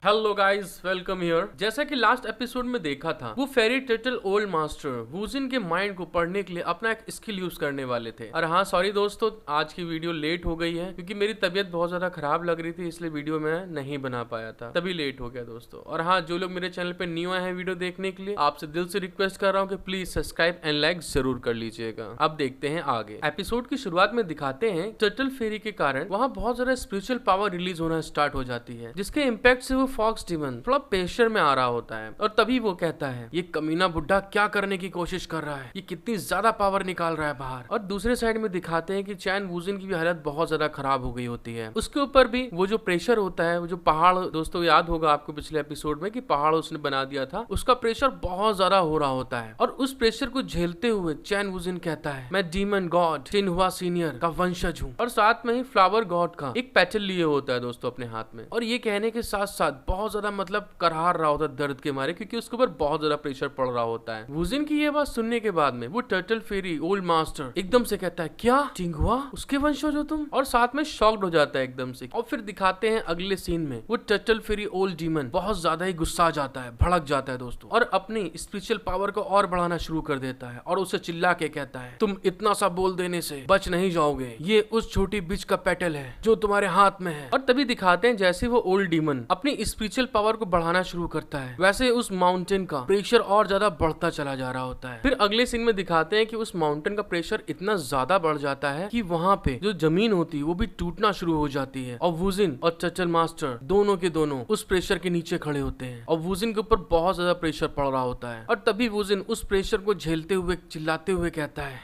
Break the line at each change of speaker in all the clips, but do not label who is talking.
Hello guys, welcome here. जैसा कि last episode में देखा था, वो फेरी टर्टल ओल्ड मास्टर वूजिन के माइंड को पढ़ने के लिए अपना एक स्किल यूज करने वाले थे। और हाँ, सॉरी दोस्तों, आज की वीडियो लेट हो गई है क्योंकि मेरी तबीयत बहुत ज्यादा खराब लग रही थी, इसलिए वीडियो मैं नहीं बना पाया था, तभी लेट हो गया दोस्तों। और हाँ, जो लोग मेरे चैनल पे न्यू आए हैं वीडियो देखने के लिए, आपसे दिल से रिक्वेस्ट कर रहा हूँ कि प्लीज सब्सक्राइब एंड लाइक जरूर कर लीजिएगा। अब देखते हैं आगे। एपिसोड की शुरुआत में दिखाते हैं टर्टल फेरी के कारण वहाँ बहुत ज्यादा स्पिरिचुअल पावर रिलीज होना स्टार्ट हो जाती है, जिसके इम्पैक्ट से वो फॉक्स डीमन थोड़ा प्रेशर में आ रहा होता है। और तभी वो कहता है, ये कमीना बुड्ढा क्या करने की कोशिश कर रहा है, ये कितनी ज्यादा पावर निकाल रहा है बाहर। और दूसरे साइड में दिखाते हैं कि चैन वूजिन की भी हालत बहुत ज्यादा खराब हो गई होती है। उसके ऊपर भी वो जो प्रेशर होता है, वो जो पहाड़, दोस्तों याद होगा आपको पिछले एपिसोड में कि पहाड़ उसने बना दिया था, उसका प्रेशर बहुत ज्यादा हो रहा होता है। और उस प्रेशर को झेलते हुए चैन वूजिन कहता है, मैं डीमन गॉड टिनहुआ सीनियर का वंशज हूँ। और साथ में ही फ्लावर गॉड का एक पेटल लिए होता है दोस्तों अपने हाथ में। और ये कहने के साथ साथ बहुत ज्यादा मतलब करहार रहा होता है दर्द के मारे, क्योंकि उसके ऊपर बहुत ज्यादा प्रेशर पड़ रहा होता है। वूजिन की ये बात सुनने के बाद में वो टर्टल फेरी ओल्ड मास्टर एकदम से कहता है, क्या टिनहुआ उसके वंशज हो तुम? और साथ में शॉक्ड हो जाता है एकदम से। और फिर दिखाते हैं अगले सीन में वो टर्टल फेरी ओल्ड डीमन बहुत ज्यादा ही गुस्सा आ जाता है, भड़क जाता है दोस्तों, और अपनी स्पिरिचुअल पावर को और बढ़ाना शुरू कर देता है। और उसे चिल्ला के कहता है, तुम इतना सा बोल देने से बच नहीं जाओगे, ये उस छोटी बिच का पेटल है जो तुम्हारे हाथ में है। और तभी दिखाते हैं जैसे वो ओल्ड डीमन अपनी स्पिरिचुअल पावर को बढ़ाना शुरू करता है, वैसे उस माउंटेन का प्रेशर और ज्यादा बढ़ता चला जा रहा होता है। फिर अगले सीन में दिखाते हैं कि उस माउंटेन का प्रेशर इतना ज्यादा बढ़ जाता है कि वहाँ पे जो जमीन होती है वो भी टूटना शुरू हो जाती है। और वूजिन और टर्टल मास्टर दोनों के दोनों उस प्रेशर के नीचे खड़े होते हैं, और वूजिन के ऊपर बहुत ज्यादा प्रेशर पड़ रहा होता है। और तभी वूजिन उस प्रेशर को झेलते हुए चिल्लाते हुए कहता है,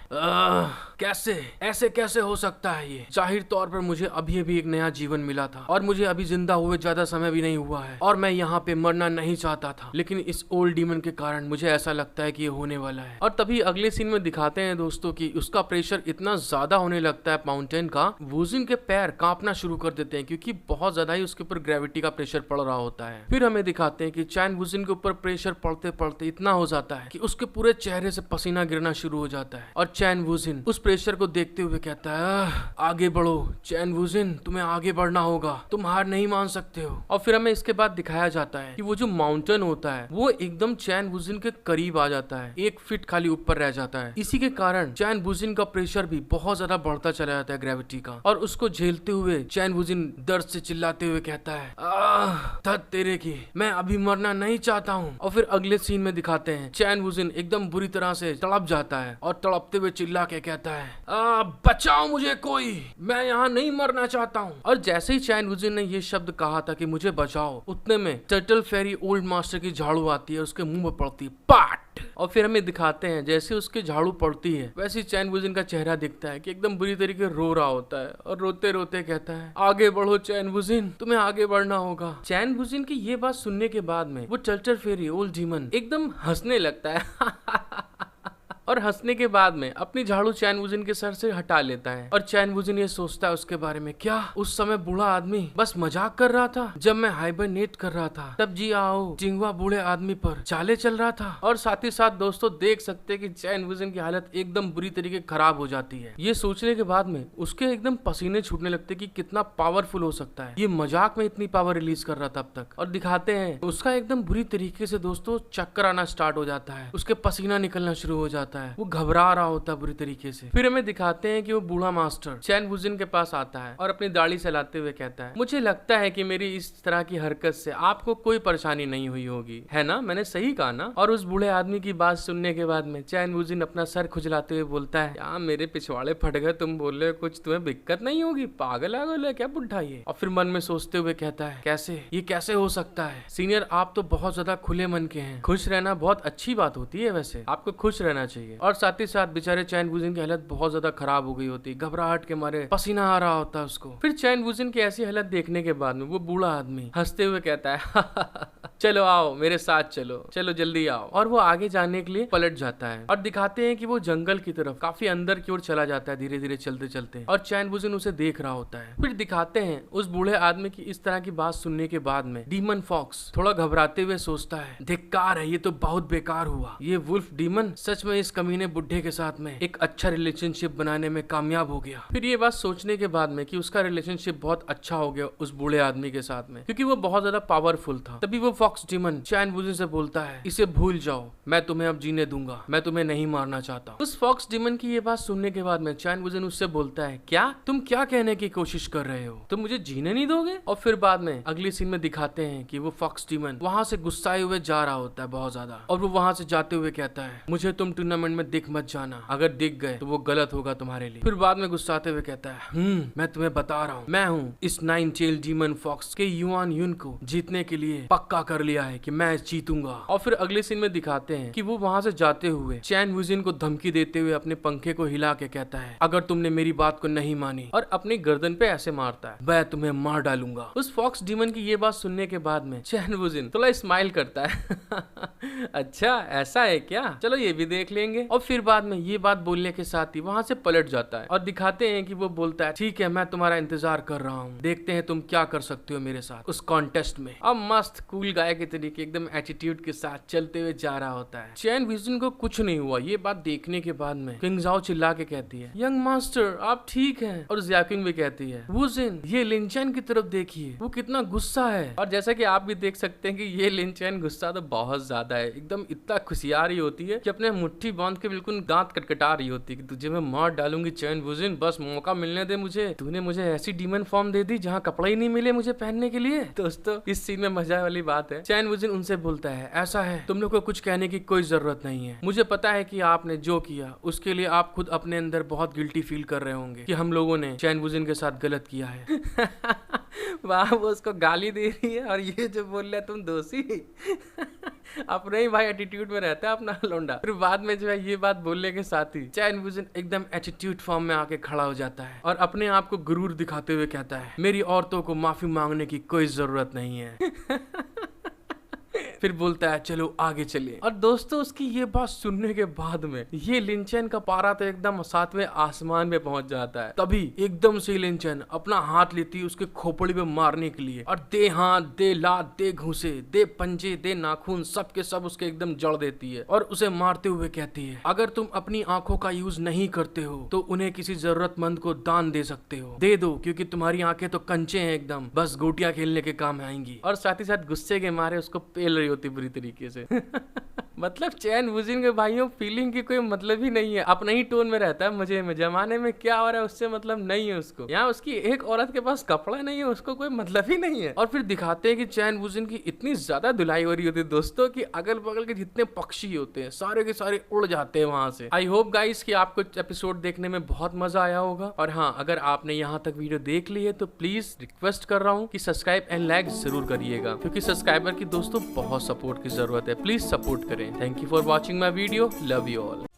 कैसे ऐसे कैसे हो सकता है? ये जाहिर तौर पर मुझे अभी अभी एक नया जीवन मिला था, और मुझे अभी जिंदा हुए ज्यादा समय भी नहीं हुआ है, और मैं यहाँ पे मरना नहीं चाहता था, लेकिन इस ओल्ड डीमन के कारण मुझे ऐसा लगता है कि ये होने वाला है। और तभी अगले सीन में दिखाते हैं दोस्तों कि उसका प्रेशर इतना ज्यादा होने लगता है माउंटेन का, वूजिन के पैर कांपना शुरू कर देते हैं, क्योंकि बहुत ज्यादा ही उसके ऊपर ग्रेविटी का प्रेशर पड़ रहा होता है। फिर हमें दिखाते हैं कि चैन वूजिन के ऊपर प्रेशर पड़ते पड़ते इतना हो जाता है कि उसके पूरे चेहरे से पसीना गिरना शुरू हो जाता है। और चैन वूजिन उस प्रेशर को देखते हुए कहता है, आगे बढ़ो चैन वूजिन, तुम्हें आगे बढ़ना होगा, तुम हार नहीं मान सकते हो। और फिर हमें इसके बाद दिखाया जाता है कि वो जो माउंटेन होता है वो एकदम चैन वूजिन के करीब आ जाता है, 1 फीट खाली ऊपर रह जाता है। इसी के कारण चैन वूजिन का प्रेशर भी बहुत ज्यादा बढ़ता चला जाता है ग्रेविटी का। और उसको झेलते हुए चैन वूजिन दर्द से चिल्लाते हुए कहता है, धत तेरे की, मैं अभी मरना नहीं चाहता हूँ। और फिर अगले सीन में दिखाते हैं चैन वूजिन एकदम बुरी तरह से तड़प जाता है, और तड़पते हुए चिल्ला के कहता है, बचाओ मुझे कोई, मैं यहाँ नहीं मरना चाहता हूँ। और जैसे ही चैन वूजिन ने ये शब्द कहा था कि मुझे बचाओ, उतने में टर्टल फेरी ओल्ड मास्टर की झाड़ू आती है, उसके मुंह में पड़ती है, पाट। और फिर हमें दिखाते हैं जैसे उसके झाड़ू पड़ती है, वैसे चैन वूजिन का चेहरा दिखता है कि एकदम बुरी तरीके रो रहा होता है, और रोते रोते कहता है, आगे बढ़ो चैन वूजिन, तुम्हें आगे बढ़ना होगा। चैन वूजिन की ये बात सुनने के बाद में वो टर्टल फेरी ओल्ड डीमन एकदम हंसने लगता है और हंसने के बाद में अपनी झाड़ू चैन वूजिन के सर से हटा लेता है। और चैन वूजिन ये सोचता है उसके बारे में, क्या उस समय बूढ़ा आदमी बस मजाक कर रहा था जब मैं हाइबरनेट कर रहा था, तब जी आओ टिनहुआ बूढ़े आदमी पर चाले चल रहा था। और साथ ही साथ दोस्तों देख सकते हैं कि चैन वूजिन की हालत एकदम बुरी तरीके खराब हो जाती है। ये सोचने के बाद में उसके एकदम पसीने छूटने लगते कि कितना पावरफुल हो सकता है, ये मजाक में इतनी पावर रिलीज कर रहा था अब तक। और दिखाते हैं उसका एकदम बुरी तरीके से दोस्तों चक्कर आना स्टार्ट हो जाता है, उसके पसीना निकलना शुरू हो जाता है, वो घबरा रहा होता है बुरी तरीके से। फिर हमें दिखाते हैं कि वो बूढ़ा मास्टर चैन वूजिन के पास आता है और अपनी दाढ़ी सहलाते हुए कहता है, मुझे लगता है कि मेरी इस तरह की हरकत से आपको कोई परेशानी नहीं हुई होगी, है ना? मैंने सही कहा ना? और उस बूढ़े आदमी की बात सुनने के बाद में चैन वूजिन अपना सर खुजलाते हुए बोलता है, क्या मेरे पिछवाड़े फट गए, तुम बोल रहे हो कुछ तुम्हें दिक्कत नहीं होगी, पागल आगल है क्या बुढ़ा ये? और फिर मन में सोचते हुए कहता है, कैसे ये कैसे हो सकता है सीनियर, आप तो बहुत ज्यादा खुले मन के हैं, खुश रहना बहुत अच्छी बात होती है, वैसे आपको खुश रहना चाहिए। और साथ ही साथ बेचारे चैन वूजिन की हालत बहुत ज्यादा खराब हो गई होती, घबराहट के मारे पसीना आ रहा होता है उसको। फिर चैन वूजिन की ऐसी हालत देखने के बाद में वो बूढ़ा आदमी हंसते हुए कहता है चलो आओ मेरे साथ चलो, चलो जल्दी आओ। और वो आगे जाने के लिए पलट जाता है और दिखाते हैं कि वो जंगल की तरफ काफी अंदर की ओर चला जाता है धीरे धीरे चलते चलते, और चैन वुजिन उसे देख रहा होता है। फिर दिखाते हैं उस बूढ़े आदमी की इस तरह की बात सुनने के बाद में डीमन फॉक्स थोड़ा घबराते हुए सोचता है, धिक्कार है, ये तो बहुत बेकार हुआ। ये वुल्फ डीमन सच में इस कमीने बुढ़े के साथ में एक अच्छा रिलेशनशिप बनाने में कामयाब हो गया। फिर ये बात सोचने के बाद में कि उसका रिलेशनशिप बहुत अच्छा हो गया उस बूढ़े आदमी के साथ में, क्योंकि वो बहुत ज्यादा पावरफुल था। तभी वो फॉक्स डीमन चैन वुजिन से बोलता है, इसे भूल जाओ, मैं तुम्हें अब जीने दूंगा, मैं तुम्हें नहीं मारना चाहता। उस फॉक्स डीमन की ये बात सुनने के बाद में चैन वुजिन उससे बोलता है, क्या तुम क्या कहने की कोशिश कर रहे हो, तुम मुझे जीने नहीं दोगे? और फिर बाद में अगली सीन में दिखाते हैं कि वो फॉक्स डीमन वहां से गुस्साए हुए जा रहा होता है बहुत ज्यादा, और वो वहां से जाते हुए कहता है, मुझे तुम टूर्नामेंट में दिख मत जाना, अगर दिख गए तो वो गलत होगा तुम्हारे लिए। फिर बाद में गुस्साते हुए कहता है, मैं तुम्हें बता रहा हूँ, मैं हूँ इस 9-टेल्ड डीमन फॉक्स के युआन युन को जीतने के लिए पक्का कर लिया है कि मैं जीतूंगा। और फिर अगले सीन में दिखाते हैं कि वो वहां से जाते हुए चैन वुजिन को धमकी देते हुए अपने पंखे को हिला के कहता है, अगर तुमने मेरी बात को नहीं मानी, और अपनी गर्दन पे ऐसे मारता है, मैं तुम्हें मार डालूंगा। उस फॉक्स डीमन की ये बात सुनने के बाद में चैन वुजिन थोड़ा स्माइल करता है अच्छा ऐसा है क्या, चलो ये भी देख लेंगे। और फिर बाद में ये बात बोलने के साथ ही वहां से पलट जाता है और दिखाते हैं कि वो बोलता है, ठीक है, मैं तुम्हारा इंतजार कर रहा हूँ, देखते हैं तुम क्या कर सकते हो मेरे साथ उस कॉन्टेस्ट में। अब मस्त कूल गाय के तरीके एकदम एटीट्यूड के साथ चलते हुए जा रहा होता है। चैन वुजिन को कुछ नहीं हुआ। ये बात देखने के बाद में किंग जाओ चिल्ला के कहती है, यंग मास्टर आप ठीक हैं। और ज़ियाकिंग भी कहती है, वुजिन ये लिनचैन की तरफ देखिए, वो कितना गुस्सा है। और जैसा कि आप भी देख सकते हैं कि ये लिनचैन गुस्सा तो बहुत ज्यादा है, एकदम इतना खुशिया रही होती है कि अपने मुट्ठी बांध के बिल्कुल दांत कटकटा रही होती है कि तुझे मैं मार डालूंगी चैन वुजिन, बस मौका मिलने दे मुझे, तूने मुझे ऐसी डीमन फॉर्म दे दी जहाँ कपड़े ही नहीं मिले मुझे पहनने के लिए। दोस्तों इस सीन में मजा वाली बात है, चैन वुजिन उनसे बोलता है, ऐसा है तुम लोग को कुछ कहने की कोई जरूरत नहीं है, मुझे पता है कि आपने जो किया उसके लिए आप खुद अपने अंदर बहुत गिल्टी फील कर रहे होंगे कि हम लोगों ने चैन वुजिन के साथ गलत किया है वाह, वो उसको गाली दे रही है और ये जो बोल रहा है तुम दोषी अपने ही भाई एटीट्यूड में रहता है अपना लौंडा। फिर बाद में जो है ये बात बोलने के साथ ही चैन वुजिन एकदम एटीट्यूड फॉर्म में आके खड़ा हो जाता है और अपने आप को गुरूर दिखाते हुए कहता है, मेरी औरतों को माफी मांगने की कोई जरूरत नहीं है फिर बोलता है, चलो आगे चलिए। और दोस्तों उसकी ये बात सुनने के बाद में ये लिनचैन का पारा तो एकदम 7वें आसमान में पहुंच जाता है। तभी एकदम से लिनचैन अपना हाथ लेती है उसके खोपड़ी पे मारने के लिए, और दे हाथ, दे लात, दे घूंसे, दे पंजे, दे नाखून, सब के सब उसके एकदम जड़ देती है और उसे मारते हुए कहती है, अगर तुम अपनी आंखों का यूज नहीं करते हो तो उन्हें किसी जरूरतमंद को दान दे सकते हो, दे दो, क्योंकि तुम्हारी आंखें तो कंचे हैं एकदम, बस गोटियां खेलने के काम आएंगी। और साथ ही साथ गुस्से के मारे उसको पेल रही होती बुरी तरीके से मतलब चैन वुजिन के भाइयों फीलिंग की कोई मतलब ही नहीं है, अपने ही टोन में रहता है, मजे में, जमाने में क्या हो रहा है उससे मतलब नहीं है उसको। यहाँ उसकी एक औरत के पास कपड़ा नहीं है, उसको कोई मतलब ही नहीं है। और फिर दिखाते हैं कि चैन वुजिन की इतनी ज्यादा धुलाई हो रही होती है दोस्तों कि अगल बगल के जितने पक्षी होते हैं सारे के सारे उड़ जाते हैं वहां से। आई होप गाइस कि आपको एपिसोड देखने में बहुत मजा आया होगा। और हाँ, अगर आपने यहाँ तक वीडियो देख ली है तो प्लीज रिक्वेस्ट कर रहा हूँ कि सब्सक्राइब एंड लाइक जरूर करिएगा, क्योंकि सब्सक्राइबर की दोस्तों बहुत सपोर्ट की जरूरत है, प्लीज सपोर्ट करें। Thank you for watching my video. Love you all.